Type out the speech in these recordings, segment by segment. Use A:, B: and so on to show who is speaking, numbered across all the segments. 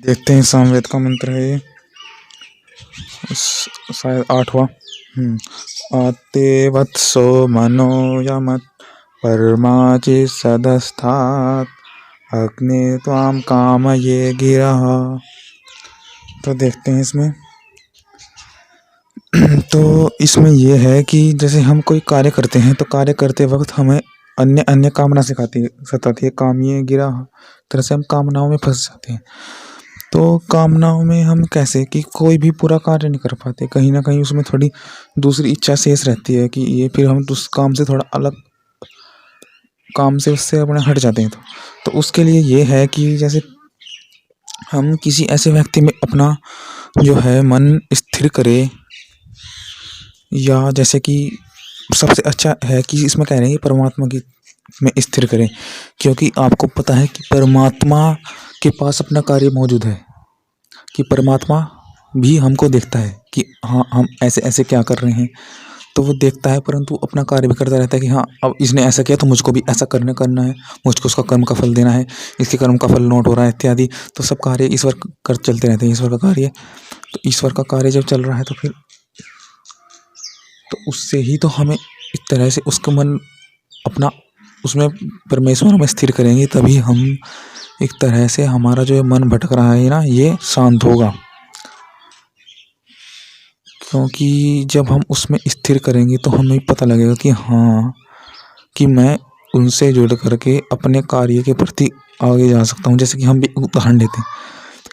A: देखते हैं सामवेद का मंत्र है ये शायद 8वां। आते वत्सो मनो यमत् परमाचि सदस्थात् अग्नि त्वाम कामये गिरः। तो देखते हैं इसमें तो इसमें यह है कि जैसे हम कोई कार्य करते हैं तो कार्य करते वक्त हमें अन्य अन्य कामना सताती है। कामये गिरा तरह से हम कामनाओं में फंस जाते हैं। तो कामनाओं में हम कैसे कि कोई भी पूरा कार्य नहीं कर पाते, कहीं ना कहीं उसमें थोड़ी दूसरी इच्छा शेष रहती है कि ये फिर हम उस काम से थोड़ा अलग काम से उससे अपने हट जाते हैं। तो उसके लिए ये है कि जैसे हम किसी ऐसे व्यक्ति में अपना जो है मन स्थिर करें, या जैसे कि सबसे अच्छा है कि इसमें कह रहे हैं कि परमात्मा की में स्थिर करें, क्योंकि आपको पता है कि परमात्मा के पास अपना कार्य मौजूद है, कि परमात्मा भी हमको देखता है कि हाँ हम ऐसे ऐसे क्या कर रहे हैं, तो वो देखता है परंतु अपना कार्य भी करता रहता है कि हाँ अब इसने ऐसा किया तो मुझको भी ऐसा करना है, मुझको उसका कर्म का फल देना है, इसके कर्म का फल नोट हो रहा है इत्यादि। तो सब कार्य ईश्वर कर चलते रहते हैं, ईश्वर का कार्य। तो ईश्वर का कार्य जब चल रहा है तो फिर तो उससे ही तो हमें इस तरह से उसका मन अपना उसमें परमेश्वर में स्थिर करेंगे, तभी हम एक तरह से हमारा जो मन भटक रहा है ना ये शांत होगा। क्योंकि जब हम उसमें स्थिर करेंगे तो हमें पता लगेगा कि हाँ कि मैं उनसे जुड़ करके अपने कार्य के प्रति आगे जा सकता हूँ। जैसे कि हम भी उदाहरण देते हैं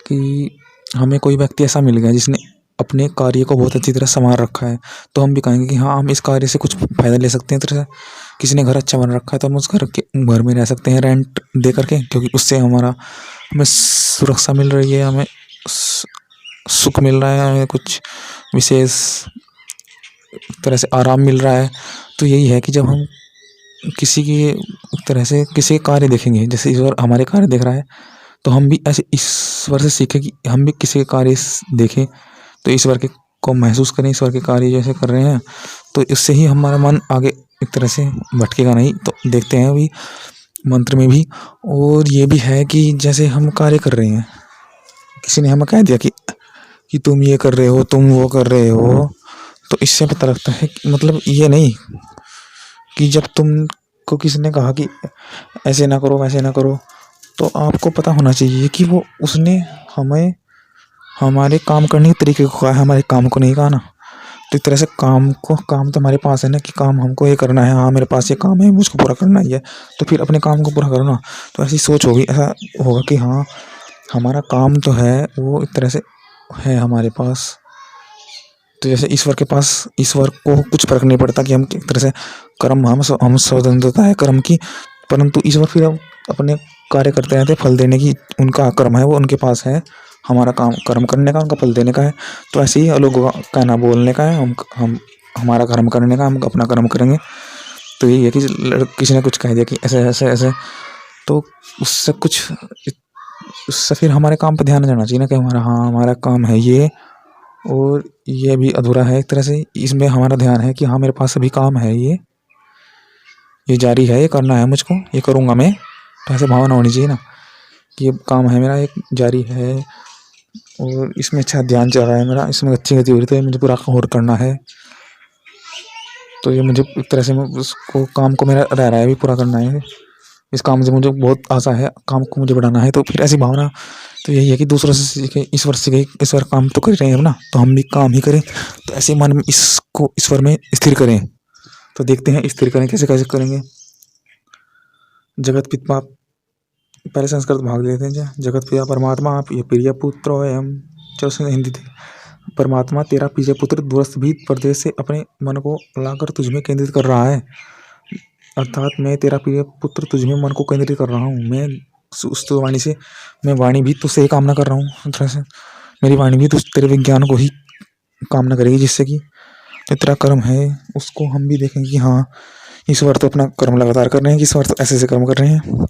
A: कि हमें कोई व्यक्ति ऐसा मिल गया जिसने अपने कार्य को बहुत अच्छी तरह संवार रखा है, तो हम भी कहेंगे कि हाँ हम इस कार्य से कुछ फ़ायदा ले सकते हैं। तरह से किसी ने घर अच्छा बना रखा है तो हम उस घर में रह सकते हैं रेंट दे करके, क्योंकि उससे हमें सुरक्षा मिल रही है, हमें सुख मिल रहा है, हमें कुछ विशेष तरह से आराम मिल रहा है। तो यही है कि जब हम किसी की तरह से किसी कार्य देखेंगे, जैसे ईश्वर हमारे कार्य देख रहा है, तो हम भी ऐसे ईश्वर से सीखें कि हम भी किसी के कार्य देखें तो ईश्वर के को महसूस करें, ईश्वर के कार्य जैसे कर रहे हैं, तो इससे ही हमारा मन आगे एक तरह से भटकेगा नहीं। तो देखते हैं अभी मंत्र में भी। और ये भी है कि जैसे हम कार्य कर रहे हैं, किसी ने हमें कह दिया कि तुम ये कर रहे हो, तुम वो कर रहे हो, तो इससे पता लगता है कि मतलब ये नहीं कि जब तुमको किसी ने कहा कि ऐसे ना करो वैसे ना करो, तो आपको पता होना चाहिए कि वो उसने हमें हमारे काम करने के तरीके को कहा है, हमारे काम को नहीं कहा ना। तो एक तरह से काम तो हमारे पास है ना कि काम हमको ये करना है, हाँ मेरे पास ये काम है मुझको पूरा करना ही है, तो फिर अपने काम को पूरा करो ना। तो ऐसी सोच होगी, ऐसा होगा कि हाँ हमारा काम तो है वो एक तरह से है हमारे पास। तो जैसे ईश्वर के पास ईश्वर को कुछ फर्क नहीं पड़ता कि हम किस तरह से कर्म हम स्वतंत्रता है कर्म की, परंतु ईश्वर फिर अपने कार्य करते रहते, फल देने की उनका कर्म है वो उनके पास है, हमारा काम कर्म करने का उनका फल देने का है। तो ऐसे ही लोगों का कहना बोलने का है, हम हमारा कर्म करने का, हम अपना कर्म करेंगे। तो यही है कि किसी ने कुछ कह दिया कि ऐसे ऐसे ऐसे, तो उससे कुछ उससे फिर हमारे काम पर ध्यान देना चाहिए ना कि हमारा हाँ हमारा काम है ये, और ये भी अधूरा है एक तरह से, इसमें हमारा ध्यान है कि हाँ मेरे पास अभी काम है, ये जारी है, ये करना है मुझको, ये करूँगा मैं। तो ऐसे भावना होनी चाहिए ना कि ये काम है मेरा, एक जारी है और इसमें अच्छा ध्यान चल रहा है मेरा, इसमें अच्छी गति हो रही, तो ये मुझे पूरा और करना है। तो ये मुझे एक तरह से उसको काम को मेरा रह रहा है अभी पूरा करना है, इस काम से मुझे बहुत आशा है, काम को मुझे बढ़ाना है। तो फिर ऐसी भावना, तो यही है कि दूसरों से सीखे, ईश्वर से सीखे, ईश्वर काम तो कर रहे हैं ना, तो हम भी काम ही करें। तो ऐसे मन में इसको ईश्वर में स्थिर करें। तो देखते हैं स्थिर करें कैसे कैसे करेंगे। जगत पिता, पहले संस्कृत भाग लेते हैं। जगत पिता परमात्मा आप ये प्रिय पुत्र हो हम, चलो से हिंदी थी। परमात्मा तेरा प्रिय पुत्र दूरस्थ भी प्रदेश से अपने मन को लाकर तुझमें केंद्रित कर रहा है, अर्थात मैं तेरा प्रिय पुत्र तुझमें मन को केंद्रित कर रहा हूँ। मैं उस वाणी से, मैं वाणी भी तुझसे ही कामना कर रहा हूँ, तरह से मेरी वाणी भी तुझ तेरे विज्ञान को ही कामना करेगी, जिससे कि जो तेरा कर्म है उसको हम भी देखेंगे कि हाँ ईश्वर तो अपना कर्म लगातार कर रहे हैं, कि ईश्वर तो ऐसे ऐसे कर्म कर रहे हैं,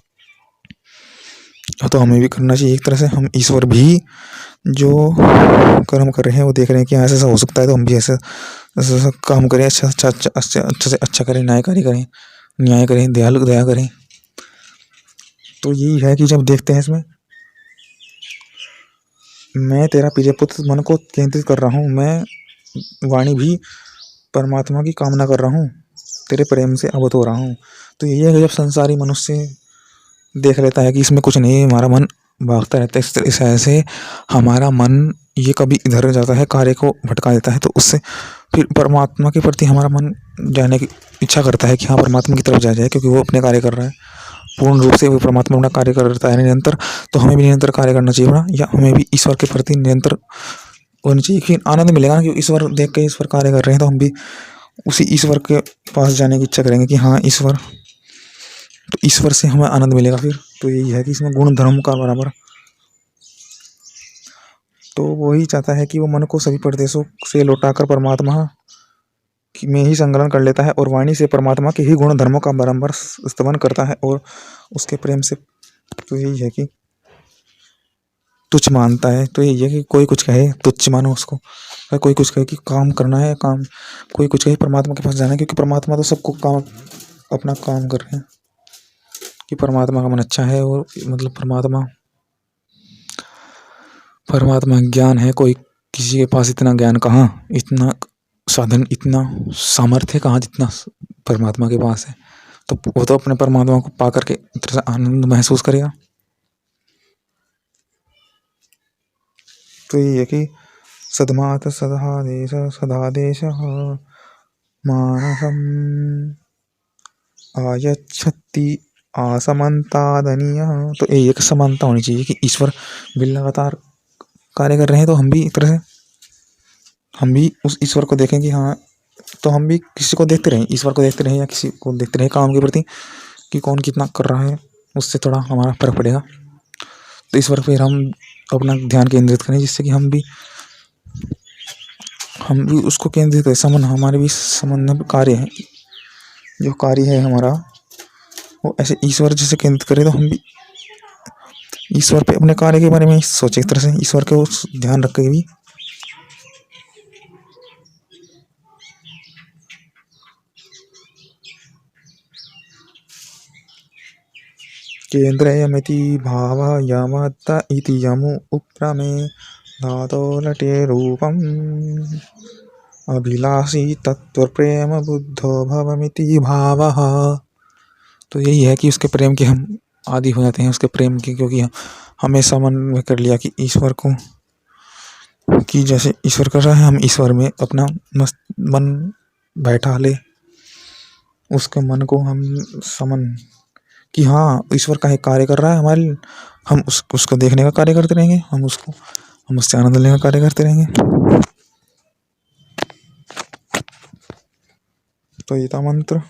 A: तो हमें भी करना चाहिए एक तरह से। हम ईश्वर भी जो कर्म कर रहे हैं वो देख रहे हैं कि ऐसा ऐसा हो सकता है, तो हम भी ऐसा ऐसा काम करें, अच्छा अच्छा अच्छा अच्छा अच्छा से अच्छा करें, न्यायकारी करें, न्याय करें, दयालु दया करें। तो यही है कि जब देखते हैं इसमें मैं तेरा प्रिय पुत्र मन को केंद्रित कर रहा हूँ, मैं वाणी भी परमात्मा की कामना कर रहा हूँ, तेरे प्रेम से अवगत हो रहा हूँ। तो यही है कि जब संसारी मनुष्य देख लेता है कि इसमें कुछ नहीं है, हमारा मन भागता रहता है इस ऐसे हमारा मन ये कभी इधर जाता है, कार्य को भटका देता है, तो उससे फिर परमात्मा के प्रति हमारा मन जाने की इच्छा करता है कि हाँ परमात्मा की तरफ जाए, क्योंकि वो अपने कार्य कर रहा है पूर्ण रूप से, वो परमात्मा अपना कार्य करता है निरंतर। तो हमें भी निरंतर कार्य करना चाहिए ना, या हमें भी ईश्वर के प्रति निरंतर होनी चाहिए, फिर आनंद मिलेगा ना, कि ईश्वर देख के ईश्वर कार्य कर रहे हैं तो हम भी उसी ईश्वर के पास जाने की इच्छा करेंगे कि हाँ ईश्वर, तो ईश्वर से हमें आनंद मिलेगा फिर। तो यही है कि इसमें गुण धर्म का बराबर, तो वही चाहता है कि वो मन को सभी प्रदेशों से लौटाकर परमात्मा में ही संकलन कर लेता है, और वाणी से परमात्मा के ही गुण धर्मों का बारंबार स्तवन करता है, और उसके प्रेम से तो यही है कि तुच्छ मानता है। तो यही है कि कोई कुछ कहे तुच्छ मानो उसको, और कोई कुछ कहे कि काम करना है काम, कोई कुछ कहे परमात्मा के पास जाना है, क्योंकि परमात्मा तो सबको काम अपना काम कर रहे हैं, कि परमात्मा का मन अच्छा है, और मतलब परमात्मा परमात्मा ज्ञान है। कोई किसी के पास इतना ज्ञान कहाँ, इतना साधन, इतना सामर्थ्य कहाँ जितना परमात्मा के पास है। तो वो तो अपने परमात्मा को पा करके तरह से आनंद महसूस करेगा। तो ये है कि सदमात सदादेश सदादेश मानसम आयच्छति आसमंतादनीय। तो एक समानता होनी चाहिए कि ईश्वर भी लगातार कार्य कर रहे हैं, तो हम भी एक तरह से हम भी उस ईश्वर को देखें कि हाँ, तो हम भी किसी को देखते रहें, ईश्वर को देखते रहें या किसी को देखते रहें काम के प्रति कि कौन कितना कर रहा है, उससे थोड़ा हमारा फर्क पड़ेगा। तो ईश्वर पर हम अपना ध्यान केंद्रित करें, जिससे कि हम भी उसको केंद्रित करें। समन हमारे भी संबंध कार्य है, जो कार्य है हमारा वो ऐसे ईश्वर जैसे केंद्रित करें, तो हम भी ईश्वर पे अपने कार्य के बारे में सोचे, एक तरह से ईश्वर को ध्यान रख के भी। केन्द्रयमिति भावयमत्त इति यमु उप्रमे धातो लटे रूपम् अभिलाषी तत्त्वप्रेम बुद्धो भवमिति भावः। तो यही है कि उसके प्रेम के हम आदि हो जाते हैं, उसके प्रेम के, क्योंकि हमेशा मन में कर लिया कि ईश्वर को, कि जैसे ईश्वर कर रहा है हम ईश्वर में अपना मस्त मन बैठा ले, उसके मन को हम समन कि हाँ ईश्वर का एक कार्य कर रहा है हमारे, हम उसको देखने का कार्य करते रहेंगे, हम उससे आनंद लेने का कार्य करते रहेंगे। तो ये था मंत्र।